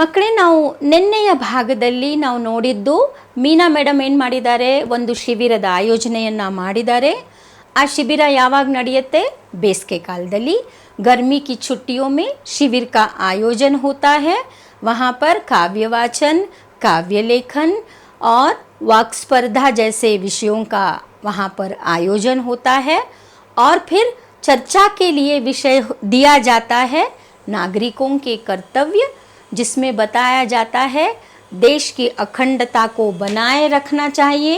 ಮಕ್ಕಳೇ, ನಾವು ನಿನ್ನೆಯ ಭಾಗದಲ್ಲಿ ನಾವು ನೋಡಿದ್ದು ಮೀನಾ ಮೇಡಮ್ ಏನು ಮಾಡಿದ್ದಾರೆ, ಒಂದು ಶಿಬಿರದ ಆಯೋಜನೆಯನ್ನು ಮಾಡಿದ್ದಾರೆ. ಆ ಶಿಬಿರ ಯಾವಾಗ ನಡೆಯುತ್ತೆ? ಬೇಸಿಗೆ ಕಾಲದಲ್ಲಿ गर्मी की छुट्टियों में शिविर का आयोजन होता है. वहाँ पर काव्य वाचन, काव्य लेखन और वाक स्पर्धा जैसे विषयों का वहाँ पर आयोजन होता है. और फिर चर्चा के लिए विषय दिया जाता है नागरिकों के कर्तव्य, जिसमें बताया जाता है देश की अखंडता को बनाए रखना चाहिए,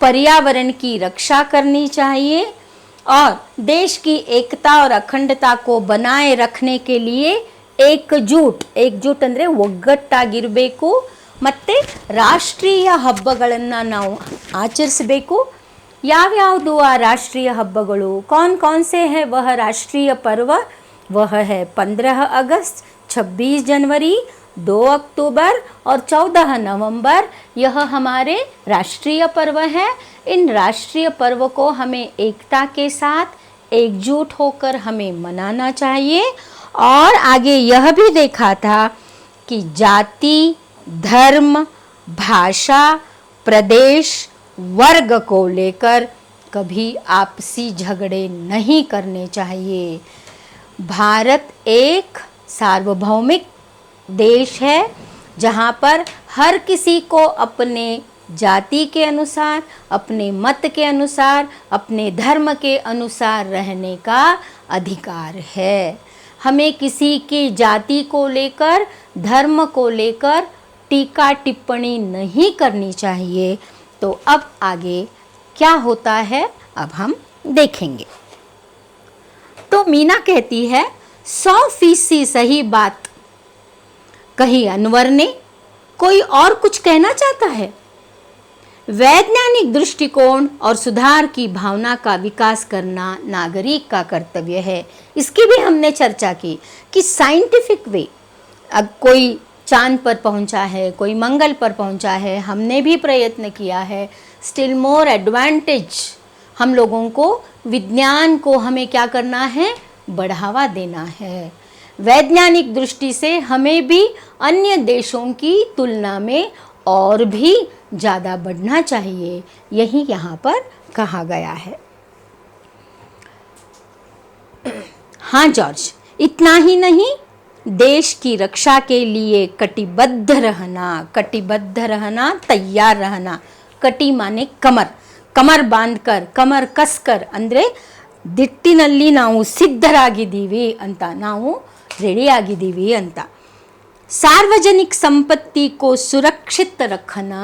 पर्यावरण की रक्षा करनी चाहिए और देश की एकता और अखंडता को बनाए रखने के लिए एकजुट ಅಂದರೆ ಒಗ್ಗಟ್ಟಾಗಿರಬೇಕು. ಮತ್ತು ರಾಷ್ಟ್ರೀಯ ಹಬ್ಬಗಳನ್ನು ನಾವು ಆಚರಿಸಬೇಕು. ಯಾವ್ಯಾವುದು ಆ ರಾಷ್ಟ್ರೀಯ ಹಬ್ಬಗಳು? कौन से हैं वह राष्ट्रीय पर्व? वह है 15 अगस्त, 26 जनवरी, 2 अक्टूबर और 14 नवंबर. यह हमारे राष्ट्रीय पर्व हैं. इन राष्ट्रीय पर्व को हमें एकता के साथ एकजुट होकर हमें मनाना चाहिए. और आगे यह भी देखा था कि जाति, धर्म, भाषा, प्रदेश, वर्ग को लेकर कभी आपसी झगड़े नहीं करने चाहिए. भारत एक सार्वभौमिक देश है जहाँ पर हर किसी को अपने जाति के अनुसार, अपने मत के अनुसार, अपने धर्म के अनुसार रहने का अधिकार है. हमें किसी की जाति को लेकर, धर्म को लेकर टीका टिप्पणी नहीं करनी चाहिए. तो अब आगे क्या होता है अब हम देखेंगे. तो मीना कहती है 100% सही बात कही अनवर ने. कोई और कुछ कहना चाहता है? वैज्ञानिक दृष्टिकोण और सुधार की भावना का विकास करना नागरिक का कर्तव्य है. इसकी भी हमने चर्चा की कि साइंटिफिक वे, अब कोई चांद पर पहुंचा है, कोई मंगल पर पहुंचा है, हमने भी प्रयत्न किया है. स्टिल मोर एडवांटेज, हम लोगों को विज्ञान को हमें क्या करना है? बढ़ावा देना है. वैज्ञानिक दृष्टि से हमें भी अन्य देशों की तुलना में और भी ज़्यादा बढ़ना चाहिए. यही यहाँ पर कहा गया है. हाँ जॉर्ज, इतना ही नहीं, देश की रक्षा के लिए कटिबद्ध रहना, तैयार रहना. कटी माने कमर, कमर बांधकर, कमर कसकर ಅಂದರೆ ದಿಟ್ಟಿನಲ್ಲಿ ನಾವು ಸಿದ್ಧರಾಗಿದ್ದೀವಿ ಅಂತ, ನಾವು ರೆಡಿಯಾಗಿದ್ದೀವಿ ಅಂತ. सार्वजनिक संपत्ति को सुरक्षित रखना.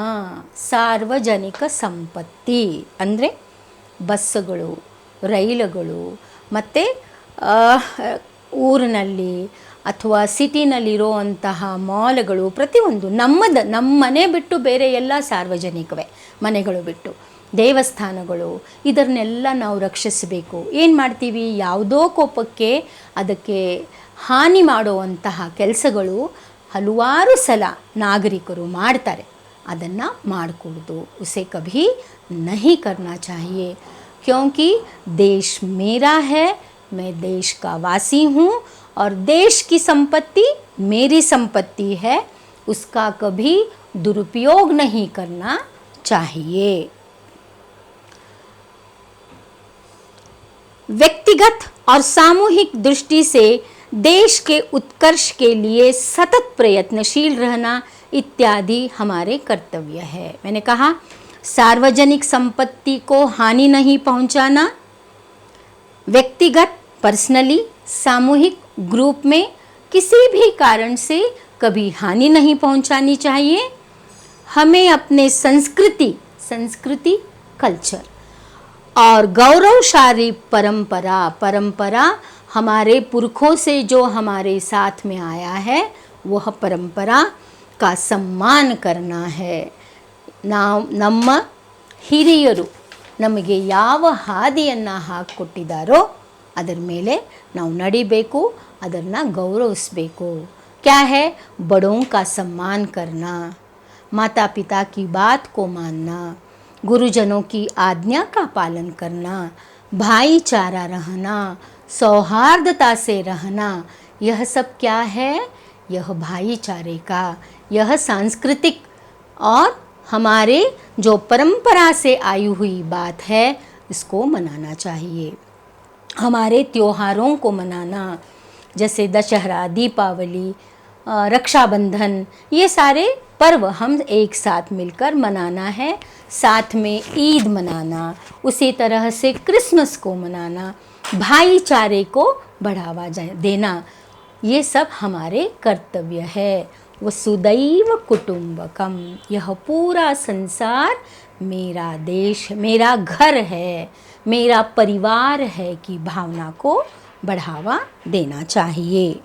ಸಾರ್ವಜನಿಕ ಸಂಪತ್ತಿ ಅಂದರೆ ಬಸ್ಸುಗಳು, ರೈಲುಗಳು ಮತ್ತು ಊರಿನಲ್ಲಿ ಅಥವಾ ಸಿಟಿನಲ್ಲಿರುವಂತಹ ಮಾಲ್ಗಳು ಪ್ರತಿಯೊಂದು ನಮ್ಮ ಮನೆ ಬಿಟ್ಟು ಬೇರೆ ಎಲ್ಲ ಸಾರ್ವಜನಿಕವೇ, ಮನೆಗಳು ಬಿಟ್ಟು ದೇವಸ್ಥಾನಗಳು, ಇದನ್ನೆಲ್ಲ ನಾವು ರಕ್ಷಿಸಬೇಕು. ಏನು ಮಾಡ್ತೀವಿ? ಯಾವುದೋ ಕೋಪಕ್ಕೆ ಅದಕ್ಕೆ ಹಾನಿ ಮಾಡುವಂತಹ ಕೆಲಸಗಳು ಹಲವಾರು ಸಲ ನಾಗರಿಕರು ಮಾಡ್ತಾರೆ. ಅದನ್ನು ಮಾಡಕೂಡದು. उसे कभी नहीं करना चाहिए, क्योंकि देश मेरा है, मैं देश का वासी हूँ और देश की संपत्ति मेरी संपत्ति है. उसका कभी दुरुपयोग नहीं करना चाहिए. व्यक्तिगत और सामूहिक दृष्टि से देश के उत्कर्ष के लिए सतत प्रयत्नशील रहना इत्यादि हमारे कर्तव्य है. मैंने कहा सार्वजनिक संपत्ति को हानि नहीं पहुंचाना, व्यक्तिगत पर्सनली, सामूहिक ग्रुप में किसी भी कारण से कभी हानि नहीं पहुंचानी चाहिए. हमें अपने संस्कृति कल्चर और गौरवशाली परंपरा हमारे पुरखों से जो हमारे साथ में आया है, वह परंपरा का सम्मान करना है. ನಮ್ಮ ಹಿರಿಯರು ನಮಗೆ ಯಾವ ಹಾದಿಯನ್ನು ಹಾಕಿಕೊಟ್ಟಿದ್ದಾರೋ ಅದರ ಮೇಲೆ ನಾವು ನಡಿಬೇಕು, ಅದನ್ನು ಗೌರವಿಸಬೇಕು. क्या है? बड़ों का सम्मान करना, माता पिता की बात को मानना, गुरुजनों की आज्ञा का पालन करना, भाईचारा रहना, सौहार्दता से रहना. यह सब क्या है? यह भाईचारे का, यह सांस्कृतिक और हमारे जो परंपरा से आई हुई बात है इसको मनाना चाहिए। हमारे त्योहारों को मनाना, जैसे दशहरा, दीपावली, रक्षाबंधन, ये सारे पर्व हम एक साथ मिलकर मनाना है। साथ में ईद मनाना, उसी तरह से क्रिसमस को मनाना, भाईचारे को बढ़ावा देना, ये सब हमारे कर्तव्य है। वसुदैव कुटुंबकम, यह पूरा संसार मेरा देश, मेरा घर है, मेरा परिवार है की भावना को बढ़ावा देना चाहिए।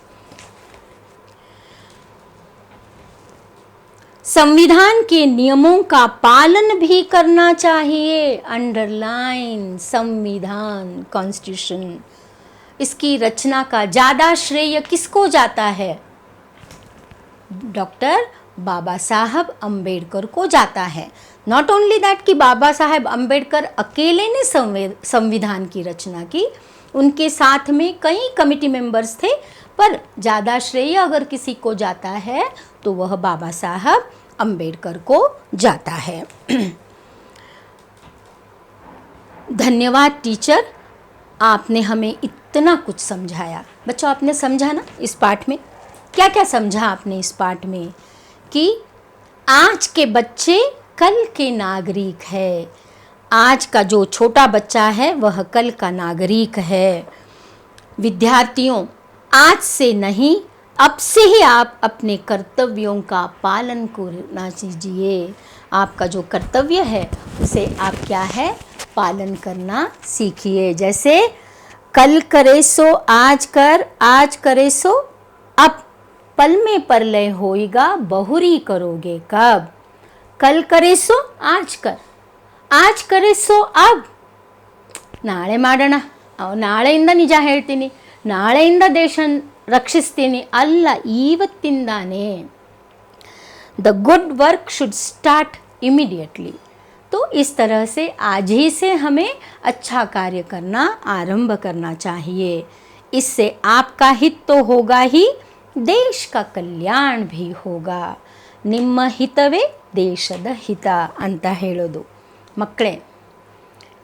संविधान के नियमों का पालन भी करना चाहिए। अंडरलाइन संविधान, कॉन्स्टिट्यूशन। इसकी रचना का ज़्यादा श्रेय किसको जाता है? डॉक्टर बाबा साहब अम्बेडकर को जाता है। नॉट ओनली दैट कि बाबा साहब अम्बेडकर अकेले ने संविधान की रचना की, उनके साथ में कई कमिटी मेंबर्स थे, पर ज़्यादा श्रेय अगर किसी को जाता है तो वह बाबा साहब अम्बेडकर को जाता है। धन्यवाद टीचर, आपने हमें इतना कुछ समझाया। बच्चों, आपने समझा ना इस पाठ में? क्या क्या समझा आपने इस पाठ में? कि आज के बच्चे कल के नागरिक है। आज का जो छोटा बच्चा है वह कल का नागरिक है। विद्यार्थियों, आज से नहीं, अब से ही आप अपने कर्तव्यों का पालन करना चाहिए। आपका जो कर्तव्य है उसे आप क्या है, पालन करना सीखिए। जैसे कल करे सो आज कर, आज करे सो अब, पल में परलय होएगा, बहुरी करोगे कब। कल करे सो आज कर, आज करे ಸೋ अब, ನಾಳೆ ಮಾಡೋಣ, ನಾಳೆಯಿಂದ ನಿಜ ಹೇಳ್ತೀನಿ, ನಾಳೆಯಿಂದ ದೇಶ ರಕ್ಷಿಸ್ತೀನಿ ಅಲ್ಲ, ಇವತ್ತಿಂದಾನೇ। The good work should start immediately. तो इस तरह से आज ही से हमें अच्छा कार्य करना आरंभ करना चाहिए। इससे आपका हित तो होगा ही, देश का कल्याण भी होगा। ನಿಮ್ಮ ಹಿತವೇ ದೇಶದ ಹಿತ ಅಂತ ಹೇಳೋದು। ಮಕ್ಕಳೇ,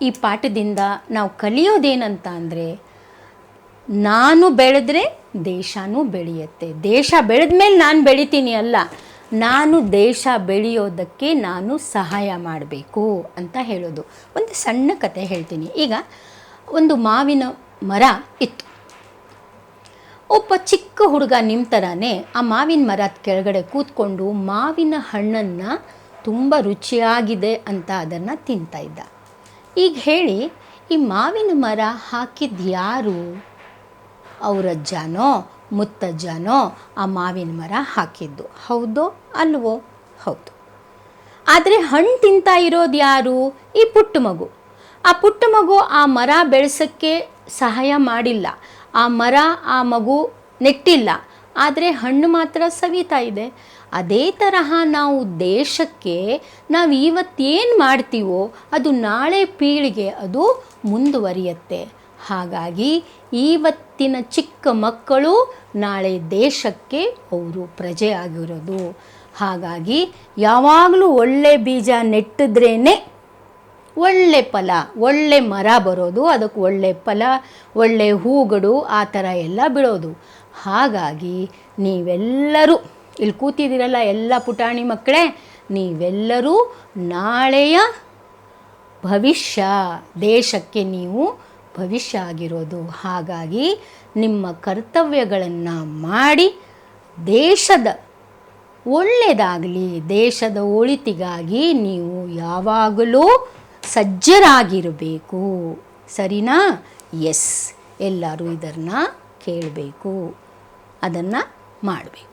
ಈ ಪಾಠದಿಂದ ನಾವು ಕಲಿಯೋದೇನಂತ ಅಂದರೆ, ನಾನು ಬೆಳೆದ್ರೆ ದೇಶನೂ ಬೆಳೆಯುತ್ತೆ, ದೇಶ ಬೆಳೆದ ಮೇಲೆ ನಾನು ಬೆಳಿತೀನಿ ಅಲ್ಲ, ನಾನು ದೇಶ ಬೆಳೆಯೋದಕ್ಕೆ ನಾನು ಸಹಾಯ ಮಾಡಬೇಕು ಅಂತ ಹೇಳೋದು। ಒಂದು ಸಣ್ಣ ಕತೆ ಹೇಳ್ತೀನಿ। ಈಗ ಒಂದು ಮಾವಿನ ಮರ ಇತ್ತು। ಒಬ್ಬ ಚಿಕ್ಕ ಹುಡುಗ ನಿಮ್ಮ ಥರನೇ ಆ ಮಾವಿನ ಮರದ ಕೆಳಗಡೆ ಕೂತ್ಕೊಂಡು ಮಾವಿನ ಹಣ್ಣನ್ನು ತುಂಬ ರುಚಿಯಾಗಿದೆ ಅಂತ ಅದನ್ನು ತಿಂತಾ ಇದ್ದ। ಈಗ ಹೇಳಿ, ಈ ಮಾವಿನ ಮರ ಹಾಕಿದ್ದು ಯಾರು? ಅವರಜ್ಜನೋ ಮುತ್ತಜ್ಜನೋ ಆ ಮಾವಿನ ಮರ ಹಾಕಿದ್ದು, ಹೌದೋ ಅಲ್ವೋ? ಹೌದು। ಆದರೆ ಹಣ್ಣು ತಿಂತಾ ಇರೋದು ಯಾರು? ಈ ಪುಟ್ಟ ಮಗು। ಆ ಪುಟ್ಟ ಮಗು ಆ ಮರ ಬೆಳೆಸೋಕ್ಕೆ ಸಹಾಯ ಮಾಡಿಲ್ಲ, ಆ ಮರ ಆ ಮಗು ನೆಟ್ಟಿಲ್ಲ, ಆದರೆ ಹಣ್ಣು ಮಾತ್ರ ಸವಿತಾ ಇದೆ। ಅದೇ ತರಹ ನಾವು ದೇಶಕ್ಕೆ ನಾವು ಇವತ್ತೇನು ಮಾಡ್ತೀವೋ ಅದು ನಾಳೆ ಪೀಳಿಗೆ ಅದು ಮುಂದುವರಿಯುತ್ತೆ। ಹಾಗಾಗಿ ಇವತ್ತಿನ ಚಿಕ್ಕ ಮಕ್ಕಳು ನಾಳೆ ದೇಶಕ್ಕೆ ಅವರು ಪ್ರಜೆ ಆಗಿರೋದು। ಹಾಗಾಗಿ ಯಾವಾಗಲೂ ಒಳ್ಳೆ ಬೀಜ ನೆಟ್ಟಿದ್ರೇ ಒಳ್ಳೆ ಫಲ, ಒಳ್ಳೆ ಮರ ಬರೋದು, ಅದಕ್ಕೆ ಒಳ್ಳೆ ಫಲ, ಒಳ್ಳೆ ಹೂಗಳು ಆ ಥರ ಎಲ್ಲ ಬಿಡೋದು। ಹಾಗಾಗಿ ನೀವೆಲ್ಲರೂ ಇಲ್ಲಿ ಕೂತಿದ್ದೀರಲ್ಲ ಎಲ್ಲ ಪುಟಾಣಿ ಮಕ್ಕಳೇ, ನೀವೆಲ್ಲರೂ ನಾಳೆಯ ಭವಿಷ್ಯ, ದೇಶಕ್ಕೆ ನೀವು ಭವಿಷ್ಯ ಆಗಿರೋದು। ಹಾಗಾಗಿ ನಿಮ್ಮ ಕರ್ತವ್ಯಗಳನ್ನು ಮಾಡಿ ದೇಶದ ಒಳ್ಳೆಯದಾಗಲಿ, ದೇಶದ ಒಳಿತಿಗಾಗಿ ನೀವು ಯಾವಾಗಲೂ ಸಜ್ಜರಾಗಿರಬೇಕು, ಸರಿನಾ? ಎಸ್, ಎಲ್ಲರೂ ಇದನ್ನು ಕೇಳಬೇಕು, ಅದನ್ನು ಮಾಡಬೇಕು।